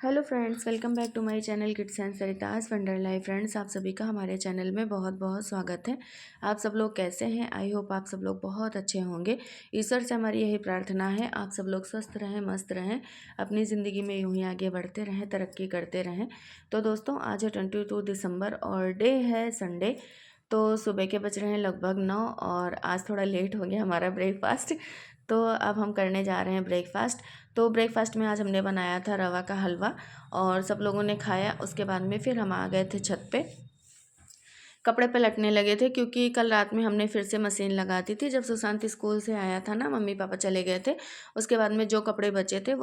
Hello friends, welcome back to my channel kids and Sarita's wonder life. Friends, आप सभी का हमारे चैनल में बहुत बहुत स्वागत है। आप सब लोग कैसे हैं? आई होप आप सब लोग बहुत अच्छे होंगे। ईश्वर से हमारी यही प्रार्थना है, आप सब लोग स्वस्थ रहें, मस्त रहें, अपनी ज़िंदगी में यूं ही आगे बढ़ते रहें, तरक्की करते रहें। तो दोस्तों, आज है 22 दिसंबर और डे है संडे। तो सुबह के बज रहे हैं लगभग 9 और आज थोड़ा लेट हो गया हमारा ब्रेकफास्ट। तो अब हम करने जा रहे हैं ब्रेकफास्ट। तो ब्रेकफास्ट में आज हमने बनाया था रवा का हलवा और सब लोगों ने खाया। उसके बाद में फिर हम आ गए थे छत पे, कपड़े पलटने लगे थे क्योंकि कल रात में हमने फिर से मशीन लगा दी थी। जब सुशांत स्कूल से आया था ना, मम्मी पापा चले गए थे, उसके बाद में जो कपड़े बचे थे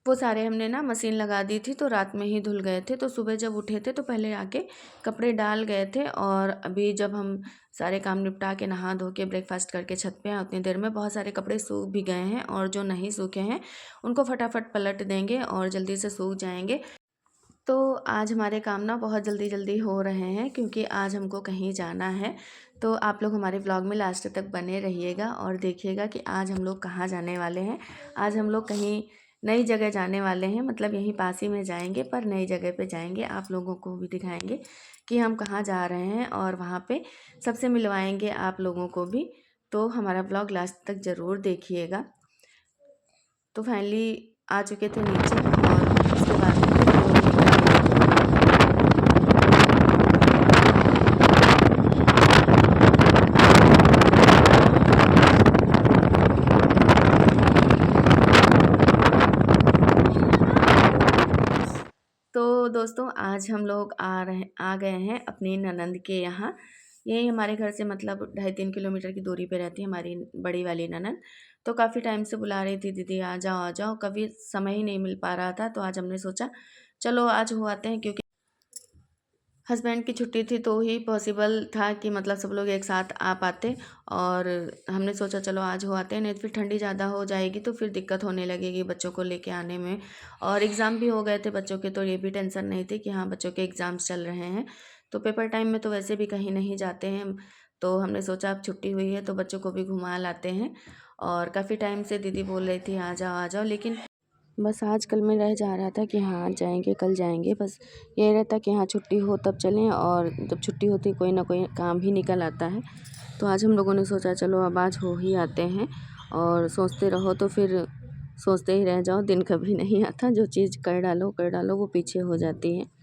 वो सारे हमने ना मशीन लगा दी थी, तो रात में ही धुल गए थे। तो सुबह जब उठे थे तो पहले आके कपड़े डाल गए थे और अभी जब हम सारे काम निपटा के नहा धो के ब्रेकफास्ट करके छत पे आए, उतनी देर में बहुत सारे कपड़े सूख भी गए हैं और जो नहीं सूखे हैं उनको फटाफट पलट देंगे और जल्दी से सूख जाएंगे। तो आज हमारे काम ना बहुत जल्दी जल्दी हो रहे हैं क्योंकि आज हमको कहीं जाना है। तो आप लोग हमारे व्लॉग में लास्ट तक बने रहिएगा और देखिएगा कि आज हम लोग कहाँ जाने वाले हैं। आज हम लोग कहीं नई जगह जाने वाले हैं, मतलब यहीं पास ही में जाएंगे पर नई जगह पे जाएंगे। आप लोगों को भी दिखाएंगे कि हम कहाँ जा रहे हैं और वहाँ पे सबसे मिलवाएंगे आप लोगों को भी। तो हमारा व्लॉग लास्ट तक ज़रूर देखिएगा। तो फाइनली आ चुके थे नीचे और उसके बाद में फिर वो तो दोस्तों, आज हम लोग आ गए हैं अपनी ननंद के यहाँ। यही हमारे घर से मतलब 2.5-3 किलोमीटर की दूरी पे रहती है हमारी बड़ी वाली ननंद। तो काफ़ी टाइम से बुला रही थी, दीदी आ जाओ आ जाओ, कभी समय ही नहीं मिल पा रहा था। तो आज हमने सोचा चलो आज हो आते हैं, क्योंकि हस्बैंड की छुट्टी थी तो ही पॉसिबल था कि मतलब सब लोग एक साथ आ पाते। और हमने सोचा चलो आज हो आते हैं, नहीं तो फिर ठंडी ज़्यादा हो जाएगी तो फिर दिक्कत होने लगेगी बच्चों को लेके आने में। और एग्ज़ाम भी हो गए थे बच्चों के, तो ये भी टेंशन नहीं थी कि हाँ बच्चों के एग्ज़ाम्स चल रहे हैं। तो पेपर टाइम में तो वैसे भी कहीं नहीं जाते हैं, तो हमने सोचा अब छुट्टी हुई है तो बच्चों को भी घुमा लाते हैं। और काफ़ी टाइम से दीदी बोल रही थी आ जाओ, लेकिन बस आजकल में रह जा रहा था कि हाँ आज जाएंगे कल जाएंगे। बस ये रहता कि हाँ छुट्टी हो तब चलें, और जब छुट्टी होती कोई ना कोई काम ही निकल आता है। तो आज हम लोगों ने सोचा चलो अब आज हो ही आते हैं। और सोचते रहो तो फिर सोचते ही रह जाओ, दिन कभी नहीं आता। जो चीज़ कर डालो वो पीछे हो जाती है।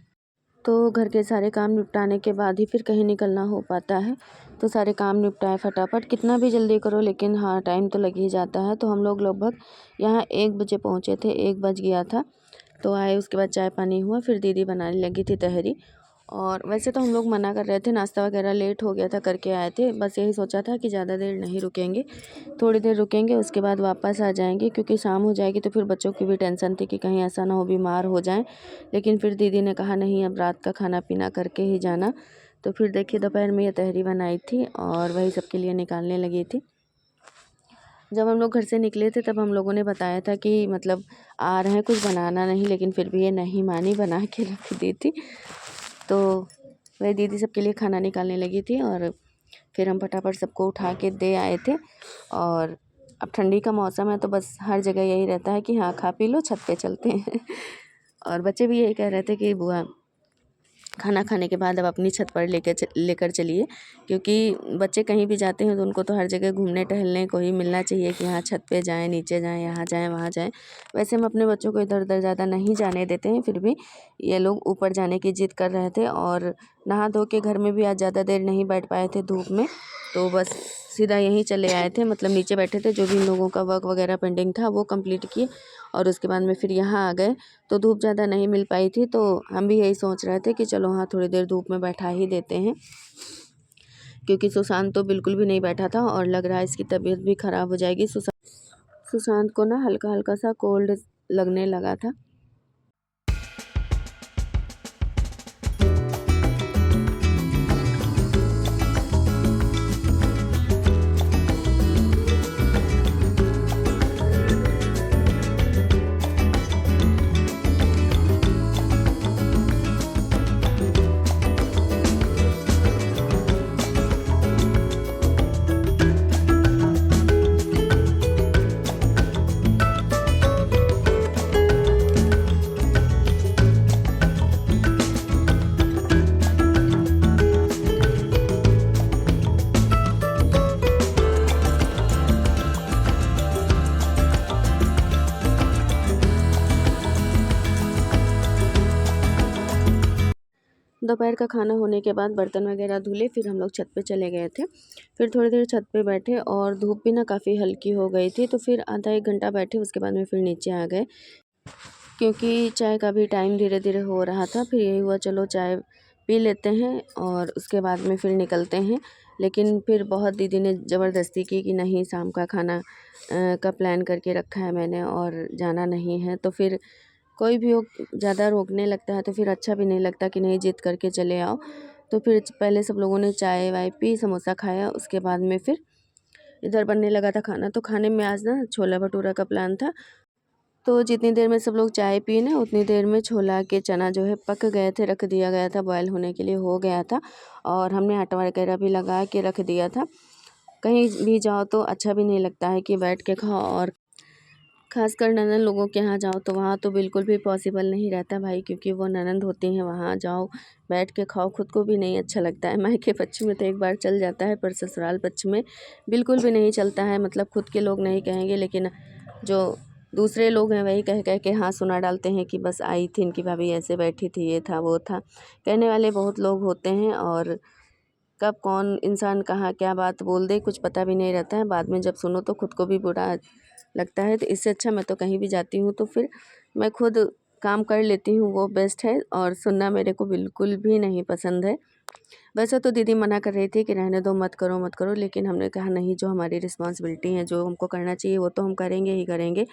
तो घर के सारे काम निपटाने के बाद ही फिर कहीं निकलना हो पाता है। तो सारे काम निपटाए फटाफट, कितना भी जल्दी करो लेकिन हाँ टाइम तो लग ही जाता है। तो हम लोग लगभग यहाँ 1 बजे पहुँचे थे, 1 बज गया था। तो आए, उसके बाद चाय पानी हुआ, फिर दीदी बनाने लगी थी तहरी। और वैसे तो हम लोग मना कर रहे थे, नाश्ता वगैरह लेट हो गया था करके आए थे। बस यही सोचा था कि ज़्यादा देर नहीं रुकेंगे, थोड़ी देर रुकेंगे उसके बाद वापस आ जाएंगे, क्योंकि शाम हो जाएगी तो फिर बच्चों की भी टेंशन थी कि कहीं ऐसा ना हो बीमार हो जाएं। लेकिन फिर दीदी ने कहा नहीं, अब रात का खाना पीना करके ही जाना। तो फिर देखिए दोपहर में ये तहरी बनाई थी और वही सबके लिए निकालने लगी थी। जब हम लोग घर से निकले थे तब हम लोगों ने बताया था कि मतलब आ रहे हैं, कुछ बनाना नहीं, लेकिन फिर भी ये नहीं मानी, बना के रख दी थी। तो वही दीदी सबके लिए खाना निकालने लगी थी और फिर हम फटाफट सबको उठा के दे आए थे। और अब ठंडी का मौसम है तो बस हर जगह यही रहता है कि हाँ खा पी लो, छत पे चलते हैं। और बच्चे भी यही कह रहे थे कि बुआ खाना खाने के बाद अब अपनी छत पर लेकर चलिए, क्योंकि बच्चे कहीं भी जाते हैं तो उनको तो हर जगह घूमने टहलने को ही मिलना चाहिए कि हाँ छत पे जाएं, नीचे जाएं, यहाँ जाएं, वहाँ जाएं। वैसे हम अपने बच्चों को इधर उधर ज़्यादा नहीं जाने देते हैं, फिर भी ये लोग ऊपर जाने की जिद कर रहे थे। और नहा धो के घर में भी आज ज़्यादा देर नहीं बैठ पाए थे धूप में, तो बस सीधा यहीं चले आए थे। मतलब नीचे बैठे थे, जो भी इन लोगों का वर्क वगैरह पेंडिंग था वो कंप्लीट किए और उसके बाद में फिर यहाँ आ गए। तो धूप ज़्यादा नहीं मिल पाई थी, तो हम भी यही सोच रहे थे कि चलो हाँ थोड़ी देर धूप में बैठा ही देते हैं, क्योंकि सुशांत तो बिल्कुल भी नहीं बैठा था और लग रहा है इसकी तबीयत भी ख़राब हो जाएगी। सुशांत को ना हल्का हल्का सा कोल्ड लगने लगा था। दोपहर का खाना होने के बाद बर्तन वगैरह धुले, फिर हम लोग छत पे चले गए थे। फिर थोड़ी देर छत पे बैठे और धूप भी ना काफ़ी हल्की हो गई थी, तो फिर आधा 1 घंटा बैठे, उसके बाद में फिर नीचे आ गए क्योंकि चाय का भी टाइम धीरे धीरे हो रहा था। फिर यही हुआ चलो चाय पी लेते हैं और उसके बाद में फिर निकलते हैं। लेकिन फिर बहुत दीदी ने ज़बरदस्ती की कि नहीं, शाम का खाना का प्लान करके रखा है मैंने और जाना नहीं है। तो फिर कोई भी हो ज़्यादा रोकने लगता है तो फिर अच्छा भी नहीं लगता कि नहीं, जिद करके चले आओ। तो फिर पहले सब लोगों ने चाय वाय पी, समोसा खाया, उसके बाद में फिर इधर बनने लगा था खाना। तो खाने में आज ना छोला भटूरा का प्लान था। तो जितनी देर में सब लोग चाय पिए ना, उतनी देर में छोला के चना जो है पक गए थे, रख दिया गया था, बॉयल होने के लिए हो गया था। और हमने आटा वगैरह भी लगा के रख दिया था। कहीं भी जाओ तो अच्छा भी नहीं लगता है कि बैठ के खाओ, और खासकर ननद लोगों के यहाँ जाओ तो वहाँ तो बिल्कुल भी पॉसिबल नहीं रहता भाई, क्योंकि वो ननद होती हैं, वहाँ जाओ बैठ के खाओ, खुद को भी नहीं अच्छा लगता है। मायके पक्ष में तो एक बार चल जाता है, पर ससुराल पक्ष में बिल्कुल भी नहीं चलता है। मतलब खुद के लोग नहीं कहेंगे, लेकिन जो दूसरे लोग हैं वही कह कह के हाँ सुना डालते हैं कि बस आई थी इनकी भाभी, ऐसे बैठी थी, ये था वो था। कहने वाले बहुत लोग होते हैं और कब कौन इंसान कहाँ क्या बात बोल दे कुछ पता भी नहीं रहता है। बाद में जब सुनो तो खुद को भी बुरा लगता है। तो इससे अच्छा मैं तो कहीं भी जाती हूँ तो फिर मैं खुद काम कर लेती हूँ, वो बेस्ट है। और सुनना मेरे को बिल्कुल भी नहीं पसंद है। वैसे तो दीदी मना कर रही थी कि रहने दो, मत करो मत करो, लेकिन हमने कहा नहीं, जो हमारी रिस्पॉन्सिबिलिटी है, जो हमको करना चाहिए वो तो हम करेंगे ही करेंगे।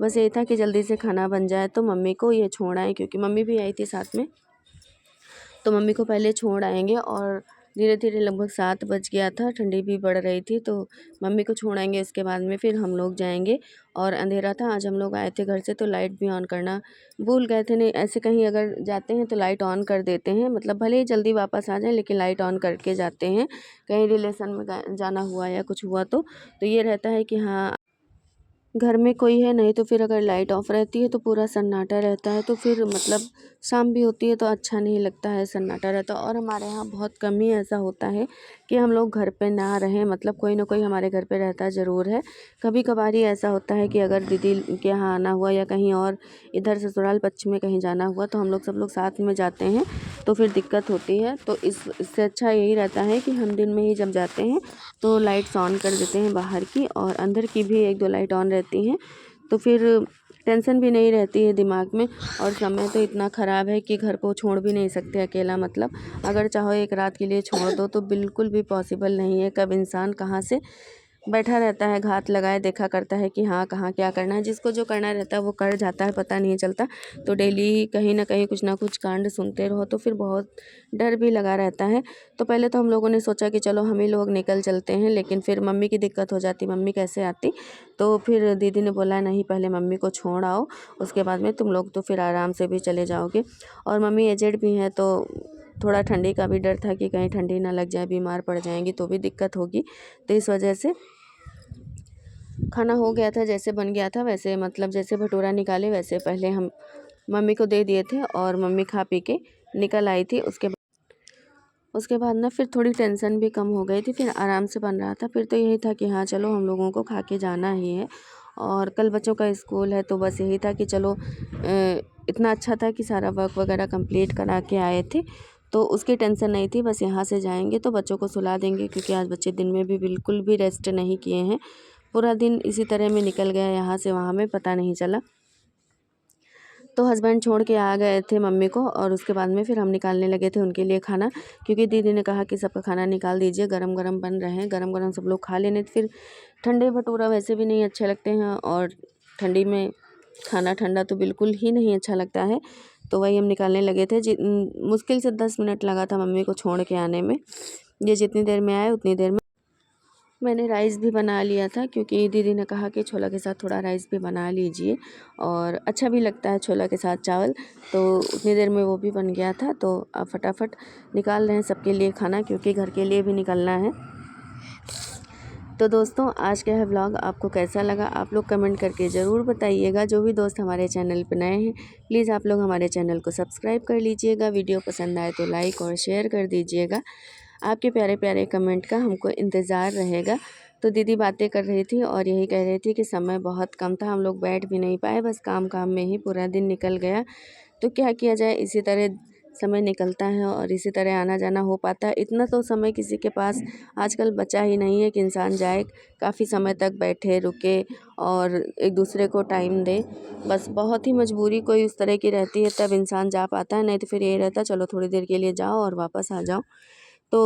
बस ये था कि जल्दी से खाना बन जाए तो मम्मी को ये छोड़ आए, क्योंकि मम्मी भी आई थी साथ में। तो मम्मी को पहले छोड़ आएंगे और धीरे धीरे लगभग 7 बज गया था, ठंडी भी बढ़ रही थी, तो मम्मी को छोड़ आएंगे, उसके बाद में फिर हम लोग जाएंगे। और अंधेरा था, आज हम लोग आए थे घर से तो लाइट भी ऑन करना भूल गए थे। नहीं, ऐसे कहीं अगर जाते हैं तो लाइट ऑन कर देते हैं, मतलब भले ही जल्दी वापस आ जाए लेकिन लाइट ऑन करके जाते हैं, कहीं रिलेशन में जाना हुआ या कुछ हुआ तो ये रहता है कि हाँ घर में कोई है। नहीं तो फिर अगर लाइट ऑफ रहती है तो पूरा सन्नाटा रहता है, तो फिर मतलब शाम भी होती है तो अच्छा नहीं लगता है, सन्नाटा रहता है। और हमारे यहाँ बहुत कम ही ऐसा होता है कि हम लोग घर पे ना रहें, मतलब कोई ना कोई हमारे घर पे रहता ज़रूर है। कभी कभार ही ऐसा होता है कि अगर दीदी के यहाँ आना हुआ या कहीं और इधर ससुराल पक्ष में कहीं जाना हुआ तो हम लोग सब लोग साथ में जाते हैं, तो फिर दिक्कत होती है। तो इससे अच्छा यही रहता है कि हम दिन में ही जब जाते हैं तो लाइट्स ऑन कर देते हैं बाहर की, और अंदर की भी 1-2 लाइट ऑन रहती हैं, तो फिर टेंशन भी नहीं रहती है दिमाग में। और समय तो इतना ख़राब है कि घर को छोड़ भी नहीं सकते अकेला, मतलब अगर चाहो एक रात के लिए छोड़ दो तो बिल्कुल भी पॉसिबल नहीं है। कब इंसान कहाँ से बैठा रहता है, घात लगाए देखा करता है कि हाँ कहाँ क्या करना है। जिसको जो करना रहता है वो कर जाता है, पता नहीं चलता। तो डेली कहीं ना कहीं कुछ ना कुछ कांड सुनते रहो तो फिर बहुत डर भी लगा रहता है। तो पहले तो हम लोगों ने सोचा कि चलो हम ही लोग निकल चलते हैं, लेकिन फिर मम्मी की दिक्कत हो जाती, मम्मी कैसे आती। तो फिर दीदी ने बोला नहीं, पहले मम्मी को छोड़ आओ, उसके बाद में तुम लोग तो फिर आराम से भी चले जाओगे। और मम्मी एजेड भी हैं तो थोड़ा ठंडी का भी डर था कि कहीं ठंडी ना लग जाए, बीमार पड़ जाएंगी तो भी दिक्कत होगी। तो इस वजह से खाना हो गया था, जैसे बन गया था वैसे, मतलब जैसे भटूरा निकाले वैसे पहले हम मम्मी को दे दिए थे और मम्मी खा पी के निकल आई थी। उसके बाद ना फिर थोड़ी टेंशन भी कम हो गई थी, फिर आराम से बन रहा था। फिर तो यही था कि हाँ चलो हम लोगों को खा के जाना ही है, और कल बच्चों का स्कूल है, तो बस यही था कि चलो इतना अच्छा था कि सारा वर्क वगैरह कंप्लीट करा के आए थे, तो उसकी टेंशन नहीं थी। बस यहाँ से जाएंगे तो बच्चों को सुला देंगे, क्योंकि आज बच्चे दिन में भी बिल्कुल भी रेस्ट नहीं किए हैं। पूरा दिन इसी तरह में निकल गया, यहाँ से वहाँ में पता नहीं चला। तो हस्बैंड छोड़ के आ गए थे मम्मी को, और उसके बाद में फिर हम निकालने लगे थे उनके लिए खाना, क्योंकि दीदी ने कहा कि सबका खाना निकाल दीजिए, गरम गरम बन रहे हैं, गरम गरम सब लोग खा लेने। फिर ठंडे भटूरा वैसे भी नहीं अच्छे लगते हैं, और ठंडी में खाना ठंडा तो बिल्कुल ही नहीं अच्छा लगता है। तो वही हम निकालने लगे थे। मुश्किल से 10 मिनट लगा था मम्मी को छोड़ के आने में। ये जितनी देर में आए उतनी देर में मैंने राइस भी बना लिया था, क्योंकि दीदी ने कहा कि छोला के साथ थोड़ा राइस भी बना लीजिए, और अच्छा भी लगता है छोला के साथ चावल। तो उतनी देर में वो भी बन गया था। तो अब फटाफट निकाल रहे हैं सबके लिए खाना, क्योंकि घर के लिए भी निकलना है। तो दोस्तों आज का यह व्लॉग आपको कैसा लगा, आप लोग कमेंट करके ज़रूर बताइएगा। जो भी दोस्त हमारे चैनल पर नए हैं प्लीज़ आप लोग हमारे चैनल को सब्सक्राइब कर लीजिएगा। वीडियो पसंद आए तो लाइक और शेयर कर दीजिएगा। आपके प्यारे प्यारे कमेंट का हमको इंतज़ार रहेगा। तो दीदी बातें कर रही थी और यही कह रही थी कि समय बहुत कम था, हम लोग बैठ भी नहीं पाए, बस काम काम में ही पूरा दिन निकल गया। तो क्या किया जाए, इसी तरह समय निकलता है और इसी तरह आना जाना हो पाता है। इतना तो समय किसी के पास आजकल बचा ही नहीं है कि इंसान जाए, काफ़ी समय तक बैठे रुके और एक दूसरे को टाइम दे। बस बहुत ही मजबूरी कोई उस तरह की रहती है तब इंसान जा पाता है, नहीं तो फिर यही रहता है चलो थोड़ी देर के लिए जाओ और वापस आ जाओ। तो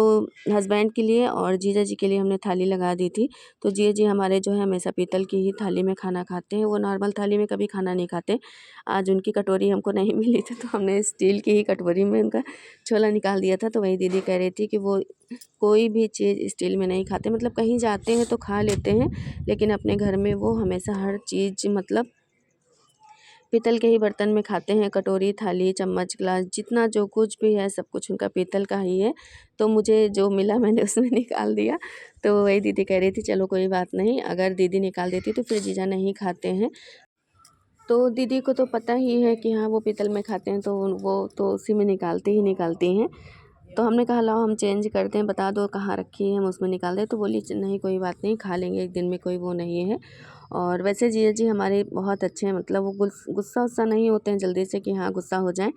हस्बैंड के लिए और जीजा जी के लिए हमने थाली लगा दी थी। तो जीजा जी हमारे जो है हमेशा पीतल की ही थाली में खाना खाते हैं, वो नॉर्मल थाली में कभी खाना नहीं खाते। आज उनकी कटोरी हमको नहीं मिली थी तो हमने स्टील की ही कटोरी में उनका छोला निकाल दिया था। तो वही दीदी कह रही थी कि वो कोई भी चीज़ स्टील में नहीं खाते, मतलब कहीं जाते हैं तो खा लेते हैं, लेकिन अपने घर में वो हमेशा हर चीज़ मतलब पीतल के ही बर्तन में खाते हैं। कटोरी, थाली, चम्मच, ग्लास जितना जो कुछ भी है सब कुछ उनका पीतल का ही है। तो मुझे जो मिला मैंने उसमें निकाल दिया। तो वही दीदी कह रही थी चलो कोई बात नहीं, अगर दीदी निकाल देती तो फिर जीजा नहीं खाते हैं। तो दीदी को तो पता ही है कि हाँ वो पीतल में खाते हैं, तो वो तो उसी में निकालती हैं। तो हमने कहा लाओ हम चेंज करते हैं, बता दो कहाँ रखी है हम उसमें निकाल दें। तो बोली नहीं कोई बात नहीं, खा लेंगे एक दिन में, कोई वो नहीं है। और वैसे जीजा जी हमारे बहुत अच्छे हैं, मतलब वो गुस्सा उस्सा नहीं होते हैं जल्दी से कि हाँ गुस्सा हो जाएं।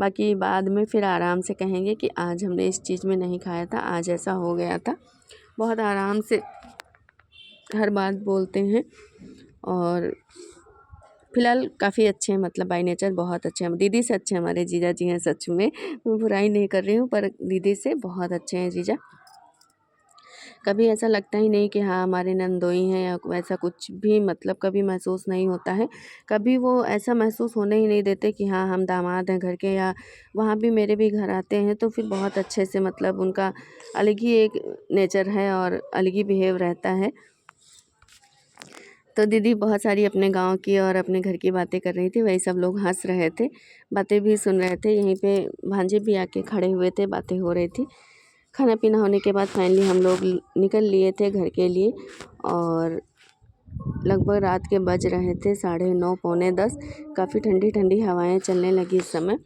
बाकी बाद में फिर आराम से कहेंगे कि आज हमने इस चीज़ में नहीं खाया था, आज ऐसा हो गया था। बहुत आराम से हर बात बोलते हैं और फिलहाल काफ़ी अच्छे हैं, मतलब बाय नेचर बहुत अच्छे हैं। दीदी से अच्छे हमारे जीजा जी हैं सच में, मैं बुराई नहीं कर रही हूँ, पर दीदी से बहुत अच्छे हैं जीजा। कभी ऐसा लगता ही नहीं कि हाँ हमारे नंदोई हैं या वैसा कुछ भी, मतलब कभी महसूस नहीं होता है। कभी वो ऐसा महसूस होने ही नहीं देते कि हाँ हम दामाद हैं घर के, या वहाँ भी मेरे भी घर आते हैं तो फिर बहुत अच्छे से, मतलब उनका अलग ही एक नेचर है और अलग ही बिहेव रहता है। तो दीदी बहुत सारी अपने गाँव की और अपने घर की बातें कर रही थी, वही सब लोग हँस रहे थे, बातें भी सुन रहे थे। यहीं पे भांजे भी आके खड़े हुए थे, बातें हो रही थी। खाना पीना होने के बाद फाइनली हम लोग निकल लिए थे घर के लिए और लगभग रात के बज रहे थे 9:30 पौने 10। काफ़ी ठंडी ठंडी हवाएं चलने लगी इस समय।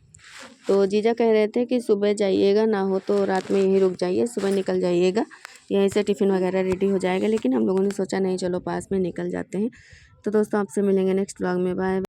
तो जीजा कह रहे थे कि सुबह जाइएगा, ना हो तो रात में यहीं रुक जाइए, सुबह निकल जाइएगा, यहीं से टिफ़िन वगैरह रेडी हो जाएगा। लेकिन हम लोगों ने सोचा नहीं चलो पास में निकल जाते हैं। तो दोस्तों आपसे मिलेंगे नेक्स्ट व्लॉग में, बाय।